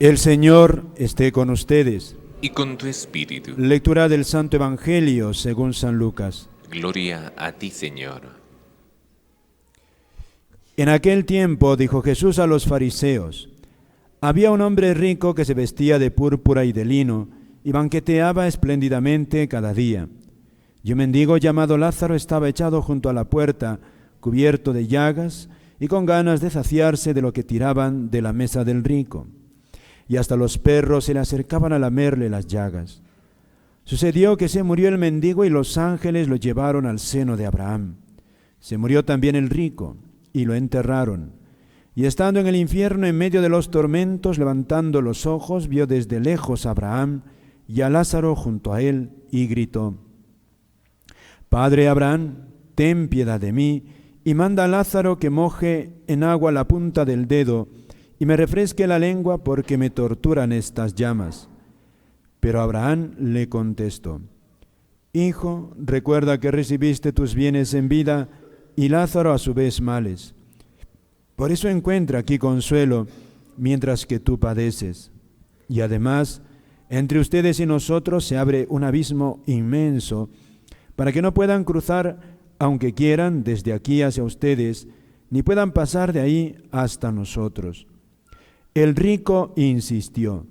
El Señor esté con ustedes. Y con tu espíritu. Lectura del Santo Evangelio según San Lucas. Gloria a ti, Señor. En aquel tiempo dijo Jesús a los fariseos: había un hombre rico que se vestía de púrpura y de lino y banqueteaba espléndidamente cada día. Y un mendigo llamado Lázaro estaba echado junto a la puerta, cubierto de llagas y con ganas de saciarse de lo que tiraban de la mesa del rico. Y hasta los perros se le acercaban a lamerle las llagas. Sucedió que se murió el mendigo y los ángeles lo llevaron al seno de Abraham. Se murió también el rico y lo enterraron. Y estando en el infierno en medio de los tormentos, levantando los ojos, vio desde lejos a Abraham y a Lázaro junto a él y gritó: Padre Abraham, ten piedad de mí y manda a Lázaro que moje en agua la punta del dedo y me refresque la lengua porque me torturan estas llamas. Pero Abraham le contestó: Hijo, recuerda que recibiste tus bienes en vida y Lázaro a su vez males. Por eso encuentra aquí consuelo mientras que tú padeces. Y además, entre ustedes y nosotros se abre un abismo inmenso para que no puedan cruzar, aunque quieran, desde aquí hacia ustedes, ni puedan pasar de ahí hasta nosotros. El rico insistió: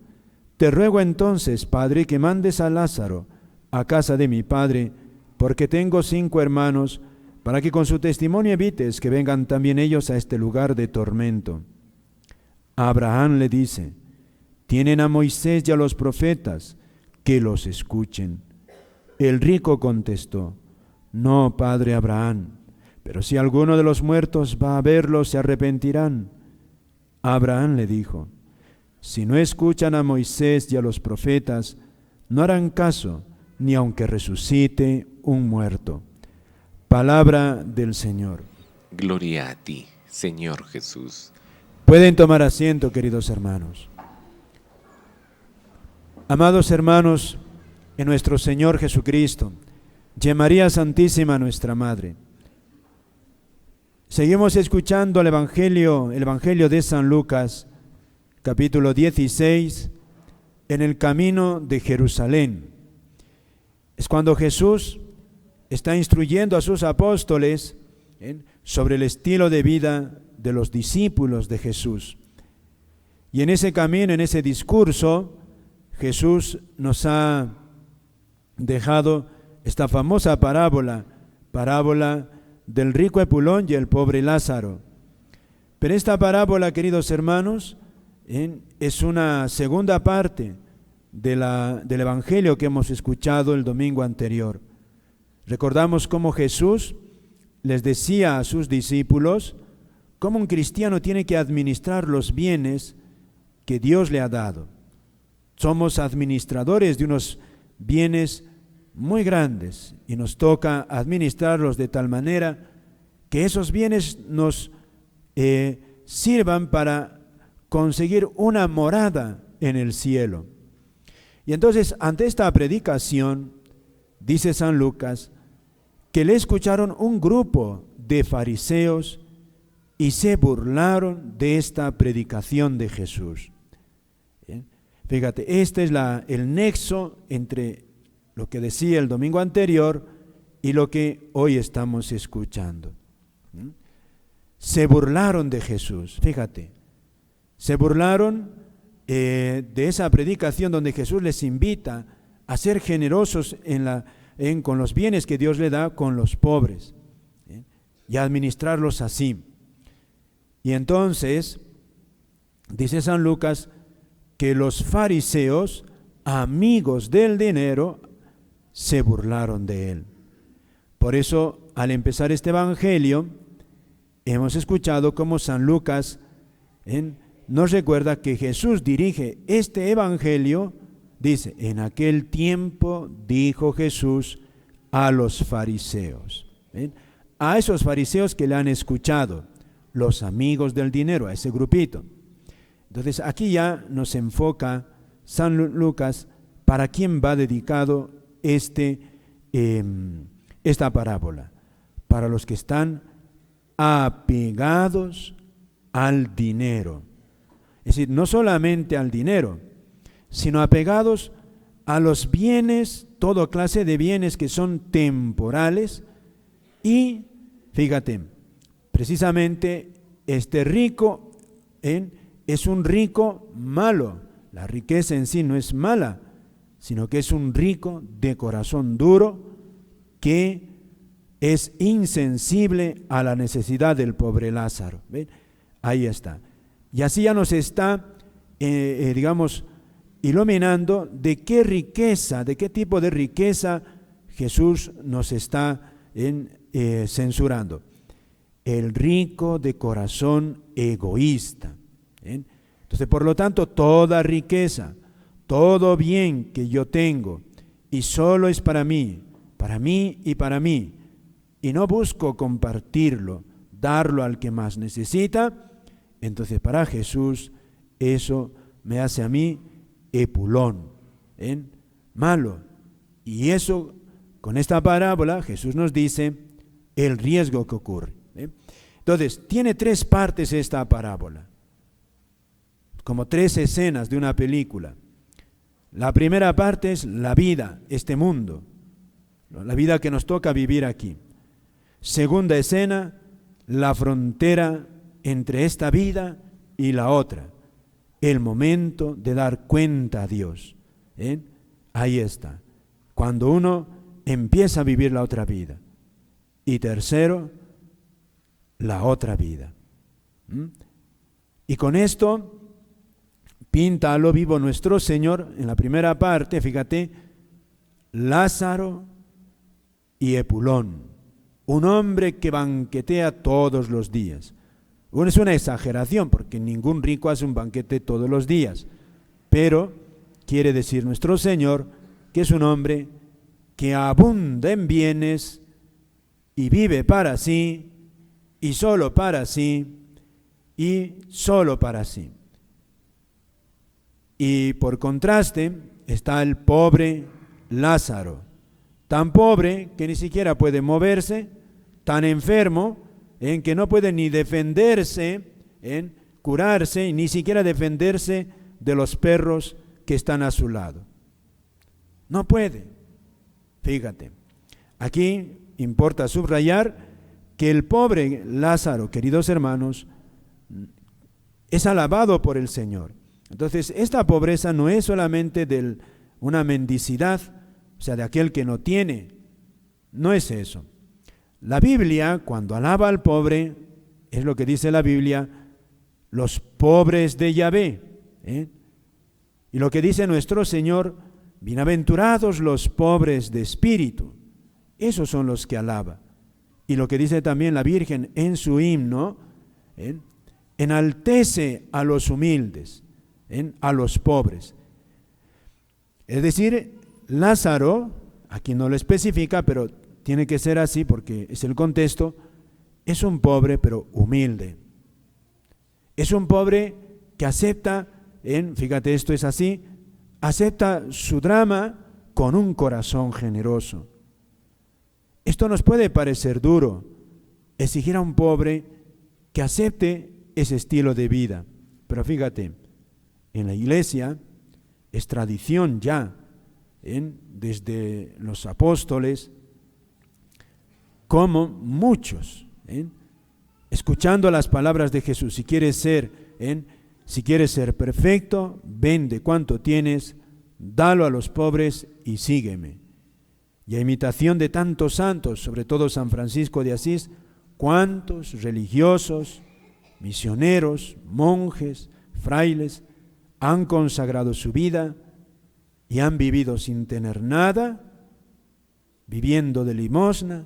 Te ruego entonces, Padre, que mandes a Lázaro a casa de mi padre, porque tengo 5 hermanos, para que con su testimonio evites que vengan también ellos a este lugar de tormento. Abraham le dice: Tienen a Moisés y a los profetas, que los escuchen. El rico contestó: No, Padre Abraham, pero si alguno de los muertos va a verlos, se arrepentirán. Abraham le dijo: Si no escuchan a Moisés y a los profetas, no harán caso, ni aunque resucite un muerto. Palabra del Señor. Gloria a ti, Señor Jesús. Pueden tomar asiento, queridos hermanos. Amados hermanos, en nuestro Señor Jesucristo, y en María Santísima, nuestra Madre, seguimos escuchando el Evangelio de San Lucas, capítulo 16, en el camino de Jerusalén. Es cuando Jesús está instruyendo a sus apóstoles sobre el estilo de vida de los discípulos de Jesús. Y en ese camino, en ese discurso, Jesús nos ha dejado esta famosa parábola del rico Epulón y el pobre Lázaro. Pero esta parábola, queridos hermanos, es una segunda parte del Evangelio que hemos escuchado el domingo anterior. Recordamos cómo Jesús les decía a sus discípulos cómo un cristiano tiene que administrar los bienes que Dios le ha dado. Somos administradores de unos bienes muy grandes y nos toca administrarlos de tal manera que esos bienes nos sirvan para conseguir una morada en el cielo. Y entonces, ante esta predicación, dice San Lucas, que le escucharon un grupo de fariseos y se burlaron de esta predicación de Jesús. ¿Bien? Fíjate, este es el nexo entre lo que decía el domingo anterior y lo que hoy estamos escuchando. Se burlaron de Jesús, fíjate, se burlaron de esa predicación donde Jesús les invita a ser generosos con los bienes que Dios le da con los pobres, y a administrarlos así. Y entonces, dice San Lucas, que los fariseos, amigos del dinero, se burlaron de él. Por eso, al empezar este Evangelio, hemos escuchado cómo San Lucas nos recuerda que Jesús dirige este Evangelio. Dice: en aquel tiempo dijo Jesús a los fariseos. ¿Ven? A esos fariseos que le han escuchado, los amigos del dinero, a ese grupito. Entonces aquí ya nos enfoca San Lucas para quién va dedicado esta parábola. Para los que están apegados al dinero. Es decir, no solamente al dinero, sino apegados a los bienes, toda clase de bienes que son temporales. Y fíjate, precisamente este rico es un rico malo. La riqueza en sí no es mala, sino que es un rico de corazón duro que es insensible a la necesidad del pobre Lázaro. ¿Ven? Ahí está. Y así ya nos está, iluminando de qué riqueza, de qué tipo de riqueza Jesús nos está censurando. El rico de corazón egoísta. ¿Ven? Entonces, por lo tanto, toda riqueza, todo bien que yo tengo, y solo es para mí y para mí, y no busco compartirlo, darlo al que más necesita, entonces para Jesús eso me hace a mí epulón, malo. Y eso, con esta parábola, Jesús nos dice el riesgo que ocurre. Entonces, tiene tres partes esta parábola, como tres escenas de una película. La primera parte es la vida, este mundo, la vida que nos toca vivir aquí. Segunda escena, la frontera entre esta vida y la otra, el momento de dar cuenta a Dios. Ahí está, cuando uno empieza a vivir la otra vida. Y tercero, la otra vida. Y con esto pinta a lo vivo nuestro Señor en la primera parte, fíjate, Lázaro y Epulón, un hombre que banquetea todos los días. Bueno, es una exageración porque ningún rico hace un banquete todos los días, pero quiere decir nuestro Señor que es un hombre que abunda en bienes y vive para sí y solo para sí y solo para sí. Y por contraste está el pobre Lázaro, tan pobre que ni siquiera puede moverse, tan enfermo en que no puede ni defenderse, curarse, ni siquiera defenderse de los perros que están a su lado. No puede. Fíjate, aquí importa subrayar que el pobre Lázaro, queridos hermanos, es alabado por el Señor. Entonces, esta pobreza no es solamente de una mendicidad, o sea, de aquel que no tiene. No es eso. La Biblia, cuando alaba al pobre, es lo que dice la Biblia, los pobres de Yahvé. Y lo que dice nuestro Señor, bienaventurados los pobres de espíritu. Esos son los que alaba. Y lo que dice también la Virgen en su himno, enaltece a los humildes, a los pobres. Es decir, Lázaro, aquí no lo especifica, pero tiene que ser así porque es el contexto, es un pobre pero humilde. Es un pobre que acepta, fíjate, esto es así, acepta su drama con un corazón generoso. Esto nos puede parecer duro, exigir a un pobre que acepte ese estilo de vida, pero fíjate, en la iglesia es tradición ya, desde los apóstoles, como muchos, escuchando las palabras de Jesús, si quieres ser perfecto, vende cuanto tienes, dalo a los pobres y sígueme. Y a imitación de tantos santos, sobre todo San Francisco de Asís, cuántos religiosos, misioneros, monjes, frailes, han consagrado su vida y han vivido sin tener nada, viviendo de limosna,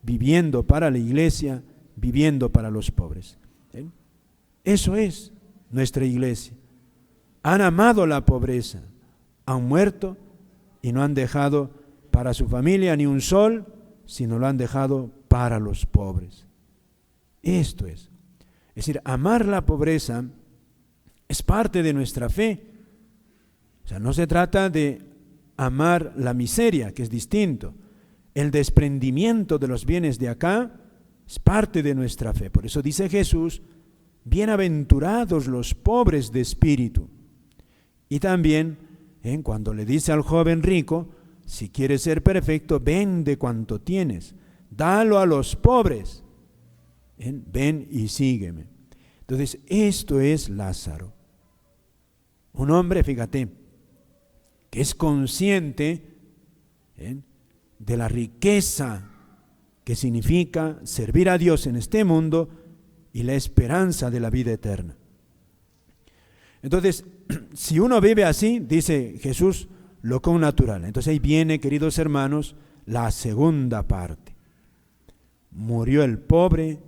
viviendo para la iglesia, viviendo para los pobres. Eso es nuestra iglesia. Han amado la pobreza, han muerto y no han dejado para su familia ni un sol, sino lo han dejado para los pobres. Esto es. Es decir, amar la pobreza es parte de nuestra fe. O sea, no se trata de amar la miseria, que es distinto. El desprendimiento de los bienes de acá es parte de nuestra fe. Por eso dice Jesús, bienaventurados los pobres de espíritu. Y también, cuando le dice al joven rico, si quieres ser perfecto, vende cuanto tienes, dalo a los pobres. Ven y sígueme. Entonces, esto es Lázaro. Un hombre, fíjate, que es consciente de la riqueza que significa servir a Dios en este mundo y la esperanza de la vida eterna. Entonces, si uno vive así, dice Jesús, lo connatural. Entonces ahí viene, queridos hermanos, la segunda parte. Murió el pobre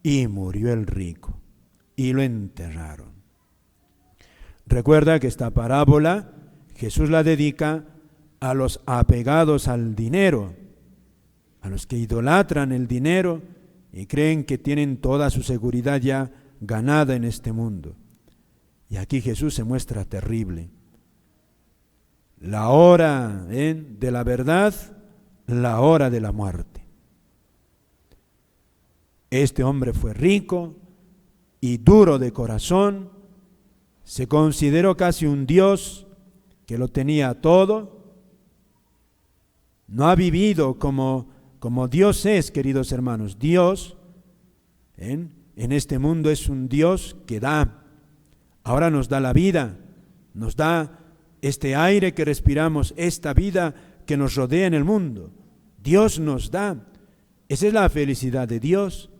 y murió el rico, y lo enterraron. Recuerda que esta parábola Jesús la dedica a los apegados al dinero, a los que idolatran el dinero y creen que tienen toda su seguridad ya ganada en este mundo. Y aquí Jesús se muestra terrible. La hora de la verdad, la hora de la muerte. Este hombre fue rico y duro de corazón, se consideró casi un Dios que lo tenía todo. No ha vivido como Dios es, queridos hermanos. Dios en este mundo es un Dios que da. Ahora nos da la vida, nos da este aire que respiramos, esta vida que nos rodea en el mundo. Dios nos da. Esa es la felicidad de Dios.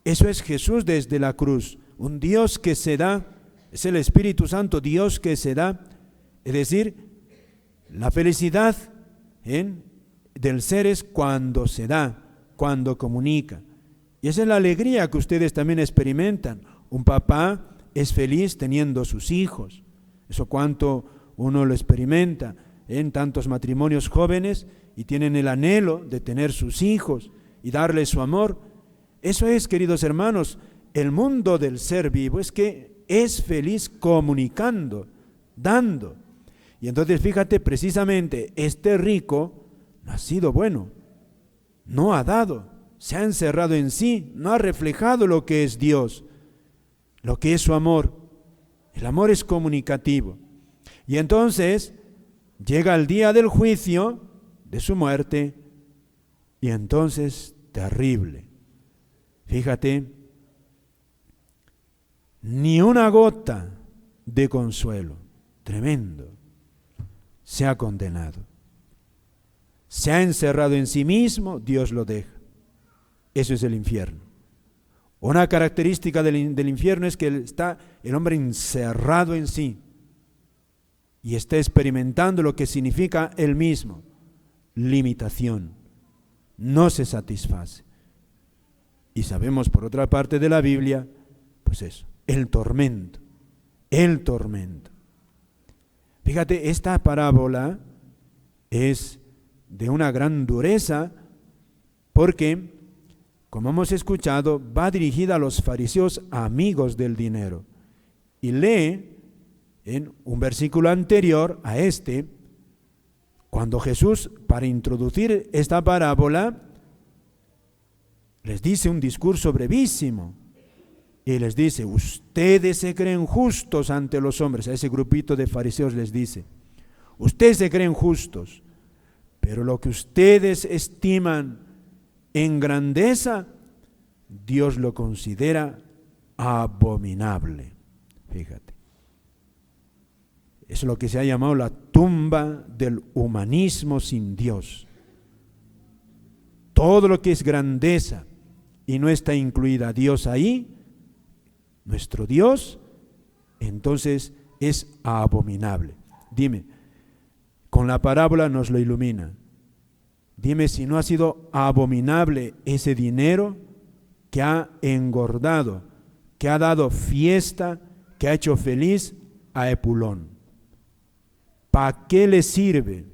Eso es Jesús desde la cruz, un Dios que se da. Es el Espíritu Santo, Dios que se da. Es decir, la felicidad del ser es cuando se da, cuando comunica. Y esa es la alegría que ustedes también experimentan. Un papá es feliz teniendo sus hijos. Eso cuánto uno lo experimenta en tantos matrimonios jóvenes y tienen el anhelo de tener sus hijos y darles su amor. Eso es, queridos hermanos, el mundo del ser vivo, es que es feliz comunicando, dando. Y entonces fíjate, precisamente este rico no ha sido bueno, no ha dado, se ha encerrado en sí, no ha reflejado lo que es Dios, lo que es su amor. El amor es comunicativo. Y entonces llega el día del juicio, de su muerte, y entonces terrible. Fíjate, ni una gota de consuelo, tremendo, se ha condenado. Se ha encerrado en sí mismo, Dios lo deja. Eso es el infierno. Una característica del infierno es que está el hombre encerrado en sí y está experimentando lo que significa él mismo, limitación, no se satisface. Y sabemos por otra parte de la Biblia, pues eso, el tormento. Fíjate, esta parábola es de una gran dureza porque, como hemos escuchado, va dirigida a los fariseos amigos del dinero. Y lee en un versículo anterior a este, cuando Jesús, para introducir esta parábola, les dice un discurso brevísimo. Y les dice, ustedes se creen justos ante los hombres. A ese grupito de fariseos les dice, ustedes se creen justos, pero lo que ustedes estiman en grandeza, Dios lo considera abominable. Fíjate. Es lo que se ha llamado la tumba del humanismo sin Dios. Todo lo que es grandeza y no está incluida Dios ahí, nuestro Dios, entonces es abominable. Dime, con la parábola nos lo ilumina. Dime si no ha sido abominable ese dinero que ha engordado, que ha dado fiesta, que ha hecho feliz a Epulón. ¿Para qué le sirve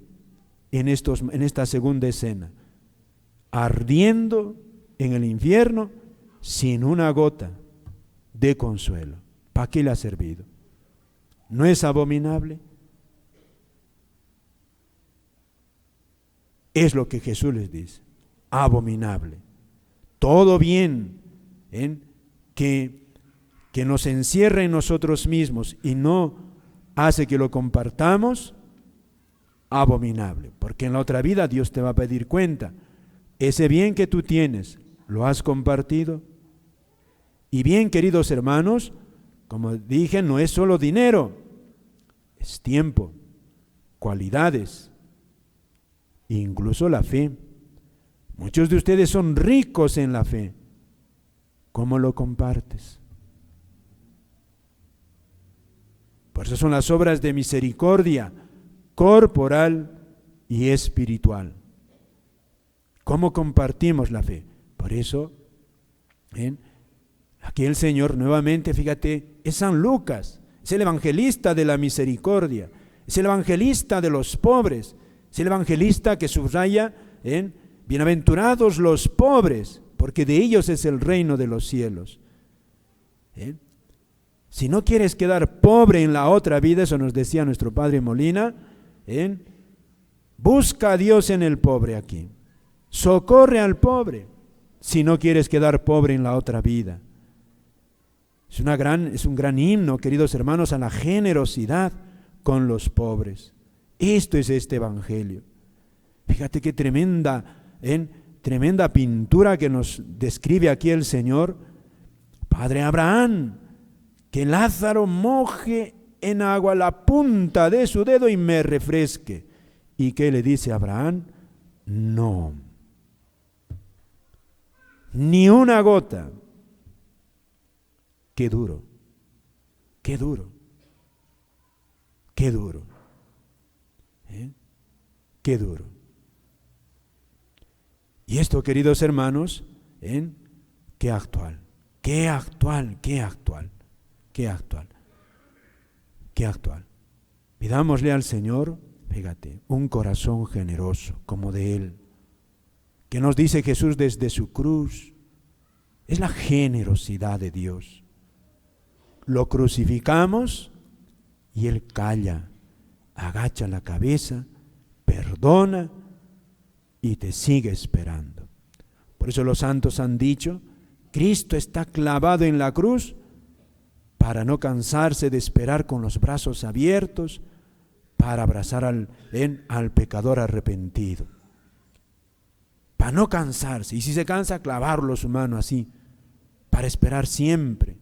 en esta segunda escena? Ardiendo en el infierno sin una gota de consuelo. ¿Para qué le ha servido? ¿No es abominable? Es lo que Jesús les dice, abominable. Todo bien que que nos encierra en nosotros mismos y no hace que lo compartamos, abominable. Porque en la otra vida Dios te va a pedir cuenta. Ese bien que tú tienes, ¿lo has compartido? Y bien, queridos hermanos, como dije, no es solo dinero, es tiempo, cualidades, incluso la fe. Muchos de ustedes son ricos en la fe. ¿Cómo lo compartes? Por eso son las obras de misericordia corporal y espiritual. ¿Cómo compartimos la fe? Por eso, aquí el Señor nuevamente, fíjate, es San Lucas, es el evangelista de la misericordia, es el evangelista de los pobres, es el evangelista que subraya, bienaventurados los pobres, porque de ellos es el reino de los cielos. Si no quieres quedar pobre en la otra vida, eso nos decía nuestro padre Molina, busca a Dios en el pobre aquí, socorre al pobre, si no quieres quedar pobre en la otra vida. Es un gran himno, queridos hermanos, a la generosidad con los pobres. Esto es este evangelio. Fíjate qué tremenda pintura que nos describe aquí el Señor. Padre Abraham, que Lázaro moje en agua la punta de su dedo y me refresque. ¿Y qué le dice Abraham? No, ni una gota. Qué duro, qué duro, qué duro, qué duro. Y esto, queridos hermanos, qué actual, qué actual, qué actual, qué actual, qué actual. Pidámosle al Señor, fíjate, un corazón generoso como de Él, que nos dice Jesús desde su cruz. Es la generosidad de Dios. Lo crucificamos y Él calla, agacha la cabeza, perdona y te sigue esperando. Por eso los santos han dicho, Cristo está clavado en la cruz para no cansarse de esperar con los brazos abiertos para abrazar al pecador arrepentido. Para no cansarse, y si se cansa, clavarlo su mano así, para esperar siempre,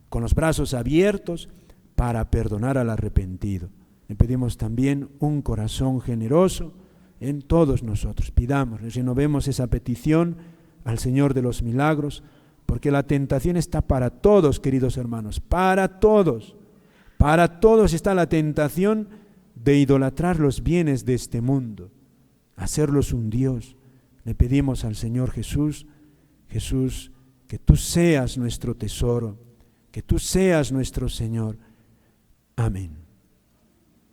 con los brazos abiertos, para perdonar al arrepentido. Le pedimos también un corazón generoso en todos nosotros. Pidamos, renovemos esa petición al Señor de los milagros, porque la tentación está para todos, queridos hermanos, para todos está la tentación de idolatrar los bienes de este mundo, hacerlos un Dios. Le pedimos al Señor Jesús, que tú seas nuestro tesoro, que tú seas nuestro Señor. Amén.